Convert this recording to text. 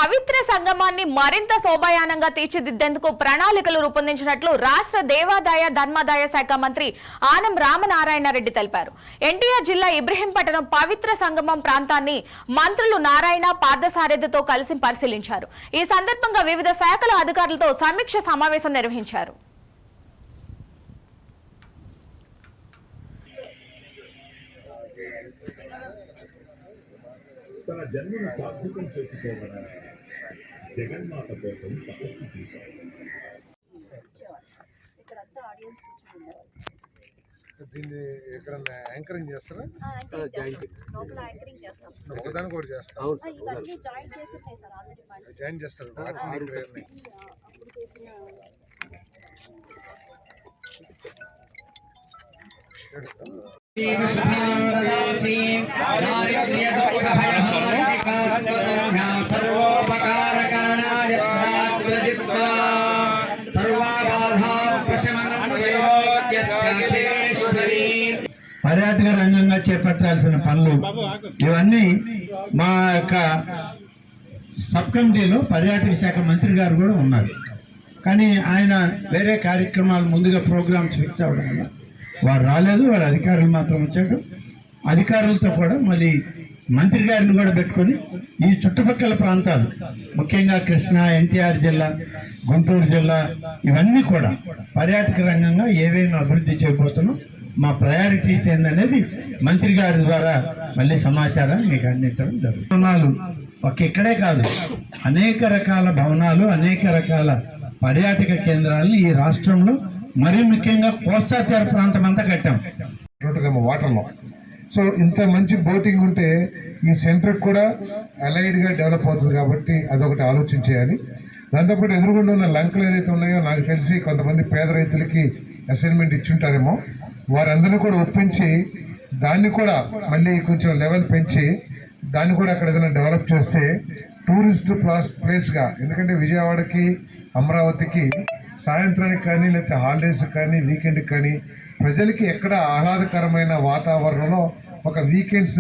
పవిత్ర సంగమాన్ని మరింత శోభాయానంగా తీర్చిదిద్దేందుకు ప్రణాళికలు రూపొందించినట్లు రాష్ట్ర దేవాదాయ ధర్మాదాయ శాఖ మంత్రి ఆనం రామనారాయణ రెడ్డి తెలిపారు. ఎన్టీఆర్ జిల్లా ఇబ్రహీంపట్నం పవిత్ర సంగమం ప్రాంతాన్ని మంత్రులు నారాయణ పార్థసారథితో కలిసి పరిశీలించారు. ఈ సందర్భంగా వివిధ శాఖల అధికారులతో సమీక్ష సమావేశం నిర్వహించారు. తన జన్మను సార్థకం చేసుకోవడానికి జగన్మాత కోసం తపస్సు చేశారు. దీన్ని ఎక్కడన్నా యాంకరింగ్ చేస్తారా? ఒకదాని కూడా చేస్తాం. జాయిన్ చేస్తారు. పర్యాటక రంగంగా చేపట్టాల్సిన పనులు ఇవన్నీ మా యొక్క సబ్ కమిటీలో పర్యాటక శాఖ మంత్రి గారు కూడా ఉన్నారు. కానీ ఆయన వేరే కార్యక్రమాలు ముందుగా ప్రోగ్రామ్స్ ఫిక్స్ అవ్వడం వల్ల వారు రాలేదు. వారి అధికారులు మాత్రం వచ్చాడు. అధికారులతో కూడా మళ్ళీ మంత్రి గారిని కూడా పెట్టుకొని ఈ చుట్టుపక్కల ప్రాంతాలు ముఖ్యంగా కృష్ణా, ఎన్టీఆర్ జిల్లా, గుంటూరు జిల్లా ఇవన్నీ కూడా పర్యాటక రంగంగా ఏవేమి అభివృద్ధి చేయబోతున్నాం, మా ప్రయారిటీస్ ఏందనేది మంత్రి గారి ద్వారా మళ్ళీ సమాచారాన్ని మీకు అందించడం జరుగుతుంది. భవనాలు ఒక ఇక్కడే కాదు, అనేక రకాల భవనాలు, అనేక రకాల పర్యాటక కేంద్రాలను ఈ రాష్ట్రంలో మరీ ముఖ్యంగా కోస్తా తీర ప్రాంతం అంతా కట్టాం. వాటర్లో సో ఇంత మంచి బోటింగ్ ఉంటే ఈ సెంటర్ కూడా అలైడ్గా డెవలప్ అవుతుంది కాబట్టి అదొకటి ఆలోచించేయాలి. దాంతోపాటు ఎదురుగుండా ఉన్న లంకలు ఏదైతే ఉన్నాయో నాకు తెలిసి కొంతమంది పేద రైతులకి అసైన్మెంట్ ఇచ్చుంటారేమో, వారందరినీ కూడా ఒప్పించి దాన్ని కూడా మళ్ళీ కొంచెం లెవెల్ పెంచి దాన్ని కూడా అక్కడ ఏదైనా డెవలప్ చేస్తే టూరిస్ట్ ప్లేస్గా, ఎందుకంటే విజయవాడకి అమరావతికి సాయంత్రానికి కానీ లేకపోతే హాలిడేస్కి కానీ వీకెండ్కి కానీ ప్రజలకి ఎక్కడ ఆహ్లాదకరమైన వాతావరణంలో ఒక వీకెండ్స్